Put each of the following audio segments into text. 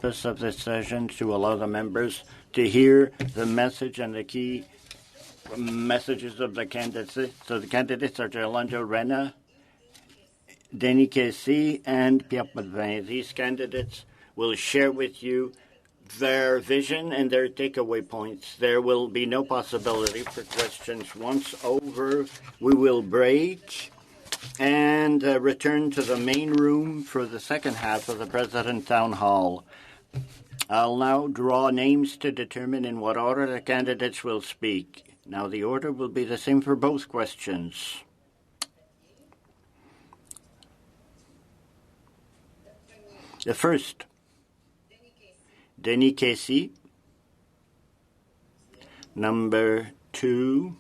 purpose of this session to allow the members to hear the message and the key messages of the candidates. So the candidates are Jolando Rena, Denis Casey, and Pierre Potvin. These candidates will share with you their vision and their takeaway points. There will be no possibility for questions. Once over, we will break and return to the main room for the second half of the President Town Hall. I'll now draw names to determine in what order the candidates will speak. Now, the order will be the same for both questions. The first, Denis Casey. Number 2,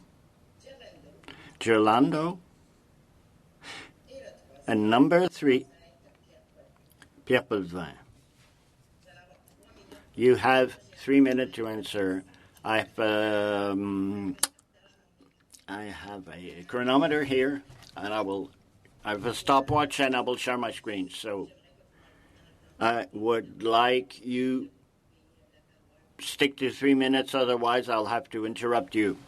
Jolando. And number 3, Pierre Potvin. You have 3 minutes to answer. I have a chronometer here, and I have a stopwatch, and I will share my screen. So I would like you stick to 3 minutes, otherwise I'll have to interrupt you.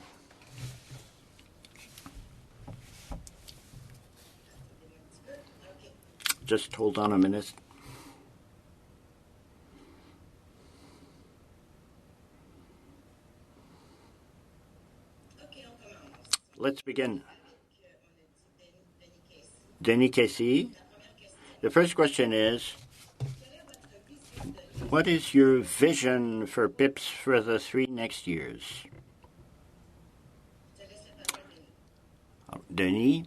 Just hold on a minute. Let's begin. Denis Casey. The first question is, what is your vision for PIPS for the 3 next years? Denis?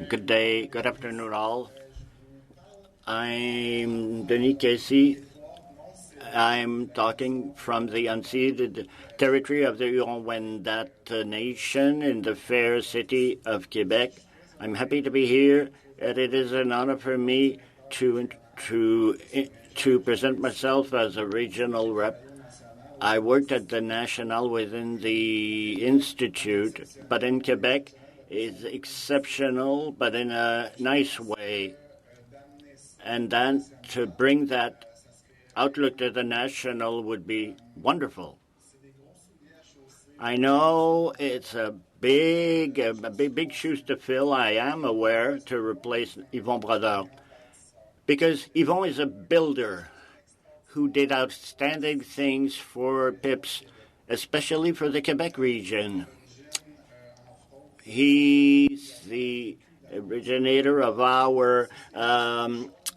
Good day, good afternoon all. I'm Denis Casey. I'm talking from the unceded territory of the Huron-Wendat Nation in the fair city of Quebec. I'm happy to be here, and it is an honor for me to present myself as a regional rep. I worked at the National within the Institute, but in Quebec is exceptional, but in a nice way. And then to bring that outlook to the National would be wonderful. I know it's a big shoes to fill. I am aware to replace Yvon Brodeur, because Yvon is a builder who did outstanding things for PIPS, especially for the Quebec region. He's the originator of our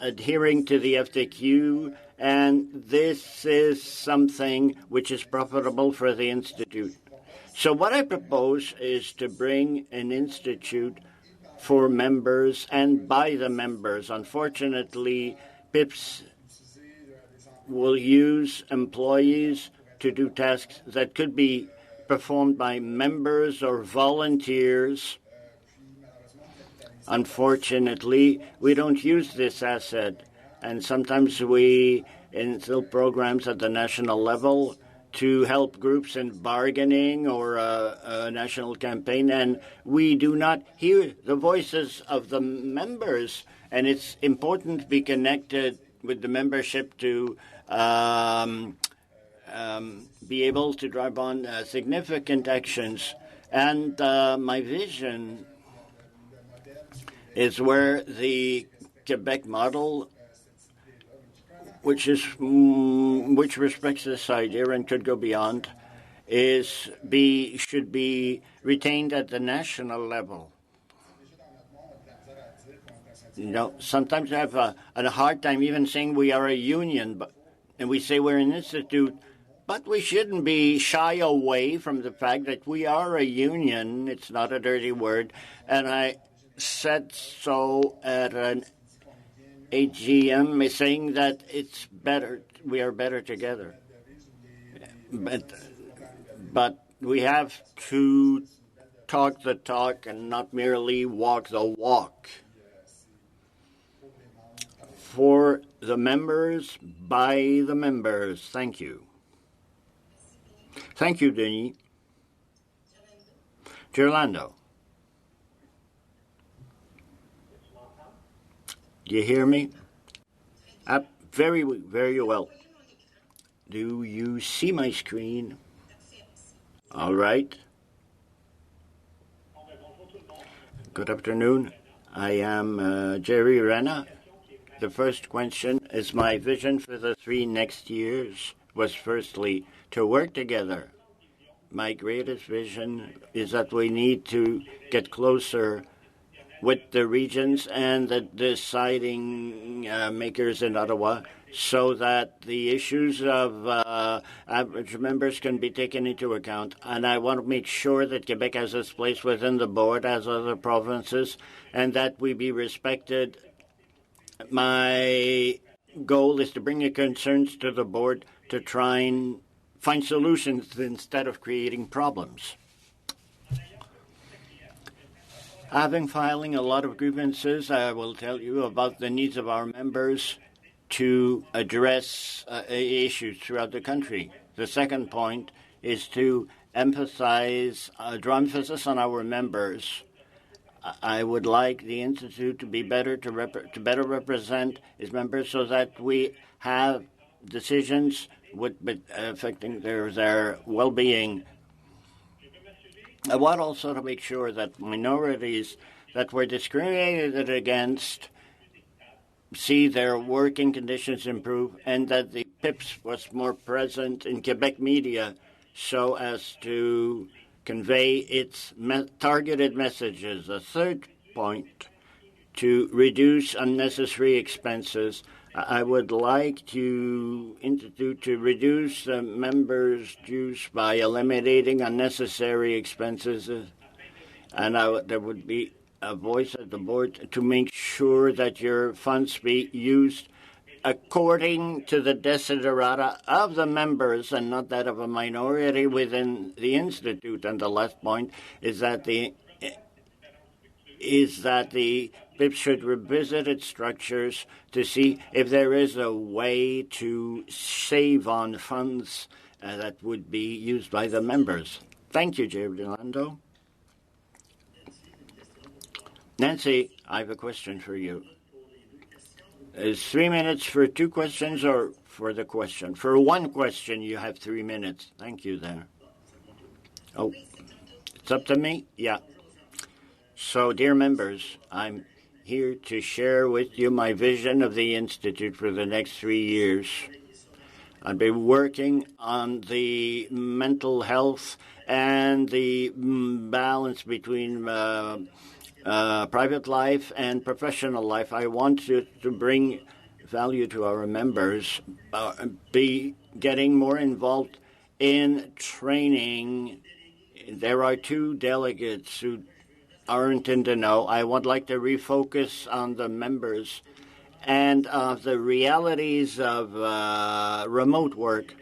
adhering to the FTQ, and this is something which is profitable for the Institute. So what I propose is to bring an institute for members and by the members. Unfortunately, PIPS will use employees to do tasks that could be performed by members or volunteers. Unfortunately, we don't use this asset, and sometimes we instill programs at the national level to help groups in bargaining or a national campaign, and we do not hear the voices of the members, and it's important to be connected with the membership to be able to drive on significant actions. And my vision is where the Quebec model, which respects this idea and could go beyond, should be retained at the national level. You know, sometimes I have a hard time even saying we are a union, and we say we're an institute, but we shouldn't be shy away from the fact that we are a union. It's not a dirty word, and I said so at an AGM, saying that it's better, we are better together. But we have to talk the talk and not merely walk the walk. For the members, by the members. Thank you. Thank you, Denis. Jolando. Do you hear me? Very, very well. Do you see my screen? All right. Good afternoon. I am Jerry Rena. The first question is my vision for the 3 next years was firstly to work together. My greatest vision is that we need to get closer with the regions and the deciding makers in Ottawa so that the issues of average members can be taken into account. And I want to make sure that Quebec has its place within the board as other provinces and that we be respected. My goal is to bring the concerns to the board to try and find solutions instead of creating problems. Having filing a lot of grievances, I will tell you about the needs of our members to address issues throughout the country. The second point is to emphasize, draw emphasis on our members. I would like the Institute to be better to better represent its members so that we have decisions affecting their well-being. I want also to make sure that minorities that were discriminated against see their working conditions improve and that the PIPS was more present in Quebec media so as to convey its targeted messages. A third point, to reduce unnecessary expenses. I would like to institute to reduce members' dues by eliminating unnecessary expenses, and there would be a voice at the board to make sure that your funds be used according to the desiderata of the members and not that of a minority within the Institute. And the last point is that the BIP should revisit its structures to see if there is a way to save on funds that would be used by the members. Thank you, Jerry Delando. Nancy, I have a question for you. Is 3 minutes for 2 questions or for the question? For 1 question, you have 3 minutes. Thank you there. Oh, it's up to me? Yeah. So, dear members, I'm here to share with you my vision of the Institute for the next 3 years. I'll be working on the mental health and the balance between private life and professional life. I want to bring value to our members, be getting more involved in training. There are 2 delegates who aren't in the know. I would like to refocus on the members and the realities of remote work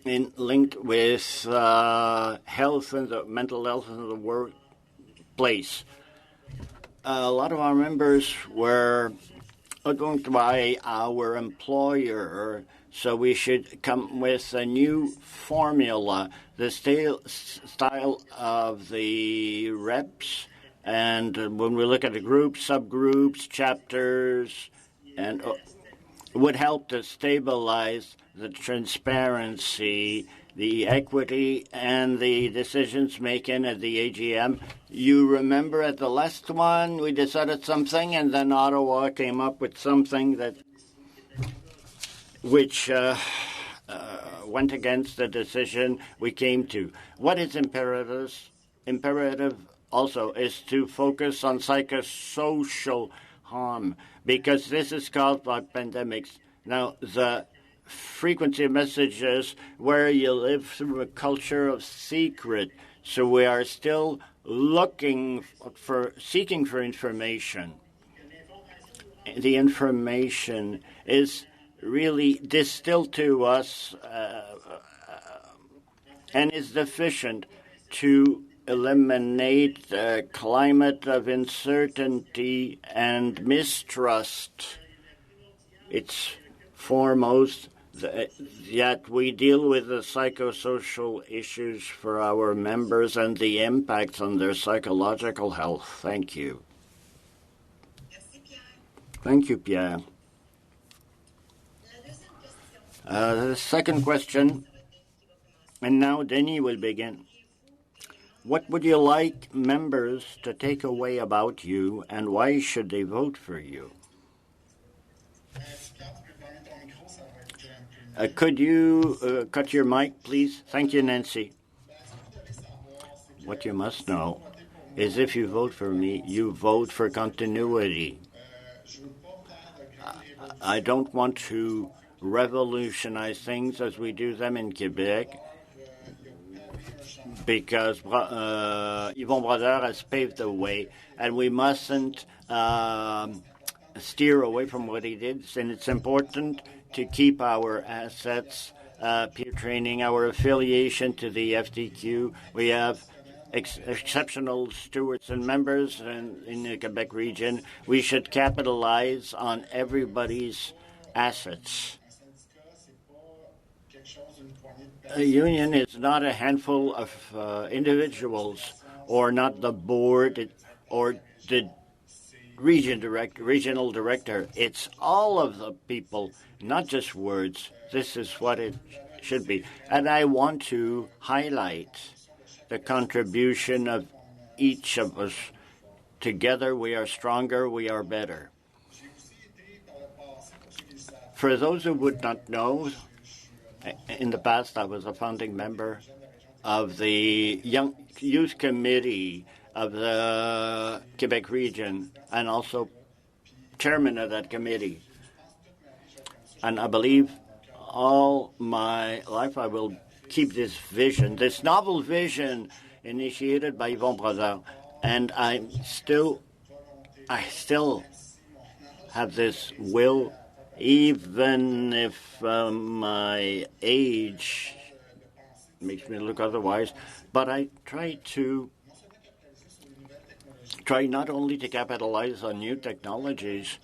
linked with health and the mental health in the workplace. A lot of our members were owned by our employer, so we should come with a new formula, the style of the reps. And when we look at the groups, subgroups, chapters, and it would help to stabilize the transparency, the equity, and the decisions making at the AGM. You remember at the last one, we decided something, and then Ottawa came up with something which went against the decision we came to. What is imperative also is to focus on psychosocial harm, because this is caused by pandemics. Now, the frequency of messages where you live through a culture of secret, so we are still seeking for information. The information is really distilled to us and is deficient to eliminate a climate of uncertainty and mistrust. It's foremost that we deal with the psychosocial issues for our members and the impacts on their psychological health. Thank you. Thank you, Pierre. The second question, and now Denis will begin. What would you like members to take away about you, and why should they vote for you? Could you cut your mic, please? Thank you, Nancy. What you must know is if you vote for me, you vote for continuity. I don't want to revolutionize things as we do them in Quebec because Yvon Brodeur has paved the way, and we mustn't steer away from what he did. And it's important to keep our assets, peer training, our affiliation to the FTQ. We have exceptional stewards and members in the Quebec region. We should capitalize on everybody's assets. A union is not a handful of individuals, or not the board, or the regional director. It's all of the people, not just words. This is what it should be. And I want to highlight the contribution of each of us. Together we are stronger, we are better. For those who would not know, in the past I was a founding member of the Young Youth Committee of the Quebec region and also chairman of that committee. And I believe all my life I will keep this vision, this novel vision initiated by Yvon Brodeur. And I still have this will, even if my age makes me look otherwise. But I try not only to capitalize on new technologies,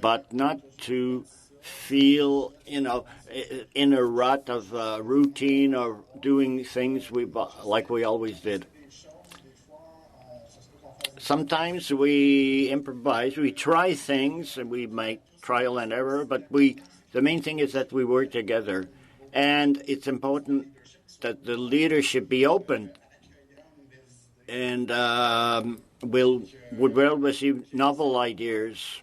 but not to feel, in a rut of routine or doing things like we always did. Sometimes we improvise, we try things, and we make trial and error, but the main thing is that we work together. And it's important that the leadership be open and would well receive novel ideas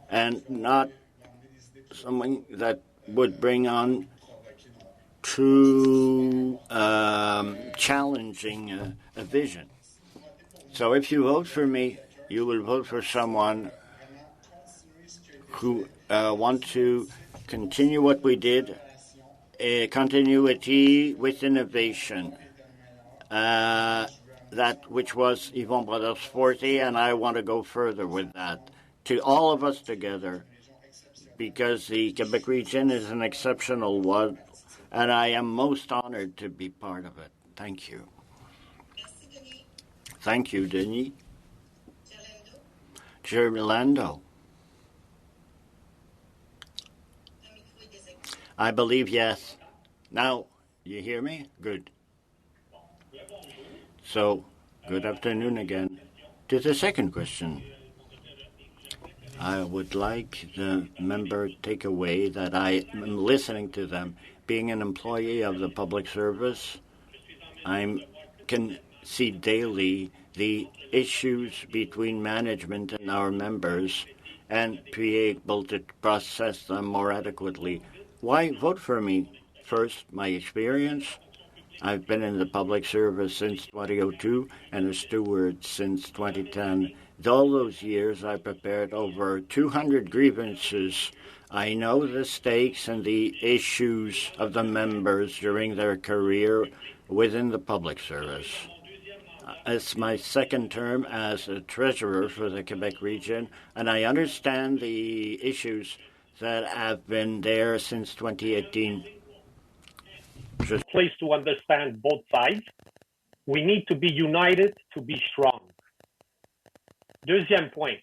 and not someone that would bring on too challenging a vision. So if you vote for me, you will vote for someone who want to continue what we did, a continuity with innovation, that which was Yvon Brodeur's forte, and I want to go further with that, to all of us together, because the Quebec region is an exceptional one, and I am most honored to be part of it. Thank you. Thank you, Denis. Gerlando. I believe yes. Now, you hear me? Good. So, good afternoon again. To the second question, I would like the member to take away that I am listening to them. Being an employee of the public service, I can see daily the issues between management and our members and be able to process them more adequately. Why vote for me? First, my experience. I've been in the public service since 2002 and a steward since 2010. All those years, I prepared over 200 grievances. I know the stakes and the issues of the members during their career within the public service. It's my second term as a treasurer for the Quebec region, and I understand the issues that have been there since 2018. Place to understand both sides. We need to be united to be strong. Deuxième point.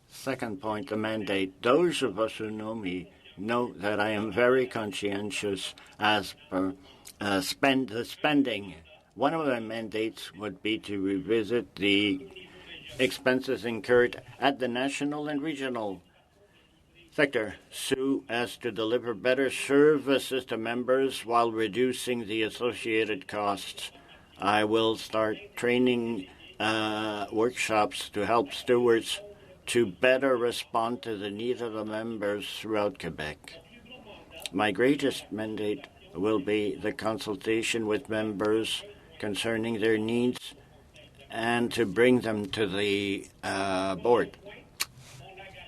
Second point, the mandate. Those of us who know me know that I am very conscientious as per the spending. One of my mandates would be to revisit the expenses incurred at the national and regional sector so as to deliver better services to members while reducing the associated costs. I will start training workshops to help stewards to better respond to the needs of the members throughout Quebec. My greatest mandate will be the consultation with members concerning their needs and to bring them to the board.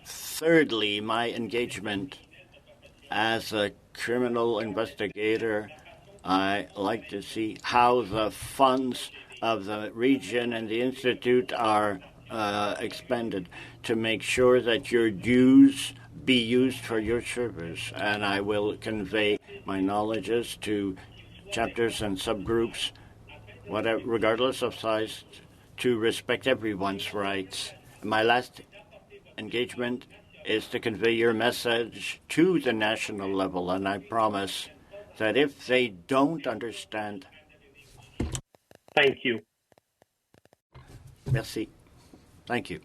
Thirdly, my engagement as a criminal investigator, I like to see how the funds of the region and the Institute are expended to make sure that your dues be used for your service. And I will convey my knowledges to chapters and subgroups, whatever, regardless of size, to respect everyone's rights. My last engagement is to convey your message to the national level, and I promise that if they don't understand... Thank you. Merci. Thank you.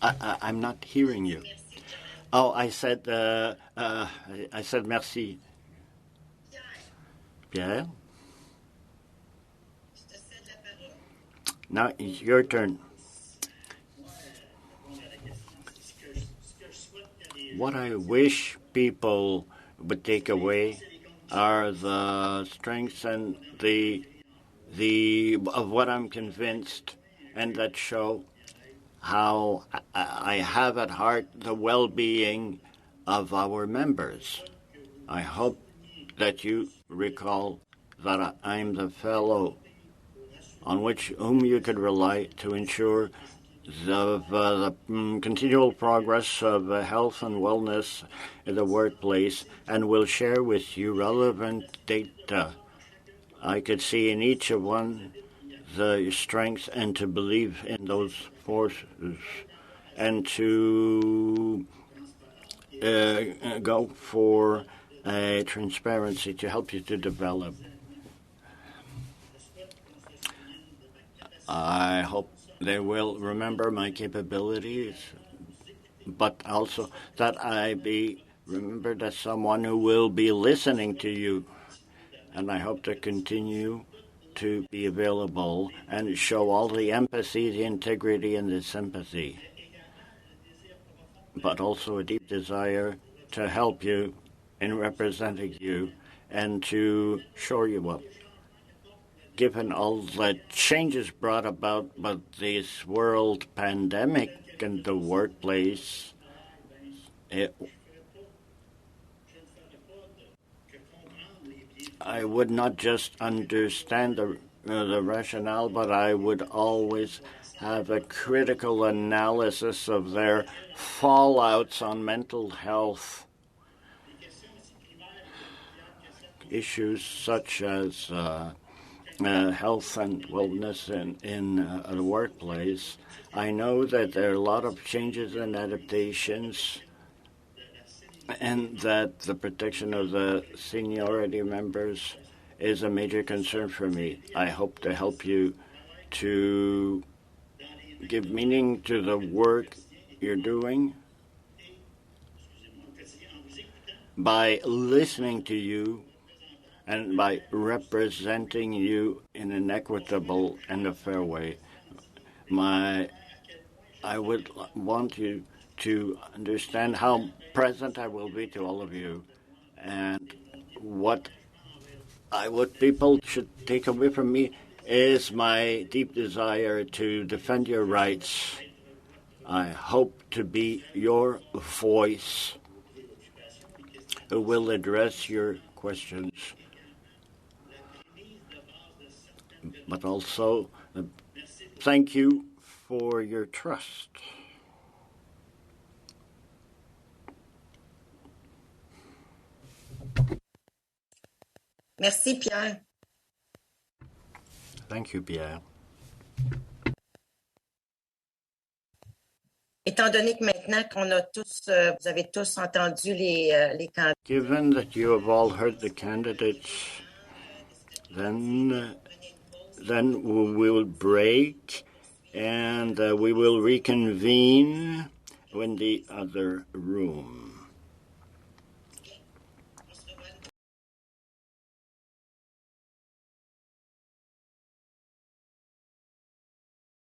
I'm not hearing you. Oh, I said merci. Pierre? Now it's your turn. What I wish people would take away are the strengths and the of what I'm convinced, and that show how I have at heart the well-being of our members. I hope that you recall that I'm the fellow on whom you could rely to ensure the continual progress of health and wellness in the workplace, and will share with you relevant data. I could see in each of one the strengths and to believe in those forces and to go for transparency to help you to develop. I hope they will remember my capabilities, but also that I be remembered as someone who will be listening to you. And I hope to continue to be available and show all the empathy, the integrity, and the sympathy, but also a deep desire to help you in representing you and to shore you up. Given all the changes brought about by this world pandemic in the workplace, I would not just understand the rationale, but I would always have a critical analysis of their fallouts on mental health. Issues such as health and wellness in the workplace. I know that there are a lot of changes and adaptations, and that the protection of the seniority members is a major concern for me. I hope to help you to give meaning to the work you're doing by listening to you and by representing you in an equitable and a fair way. I would want you to understand how present I will be to all of you, and what people should take away from me is my deep desire to defend your rights. I hope to be your voice who will address your questions, but also thank you for your trust. Merci, Pierre. Thank you, Pierre. Étant donné que maintenant qu'on a tous, vous avez tous entendu les candidats. Given that you have all heard the candidates, then then we will break and we will reconvene in the other room.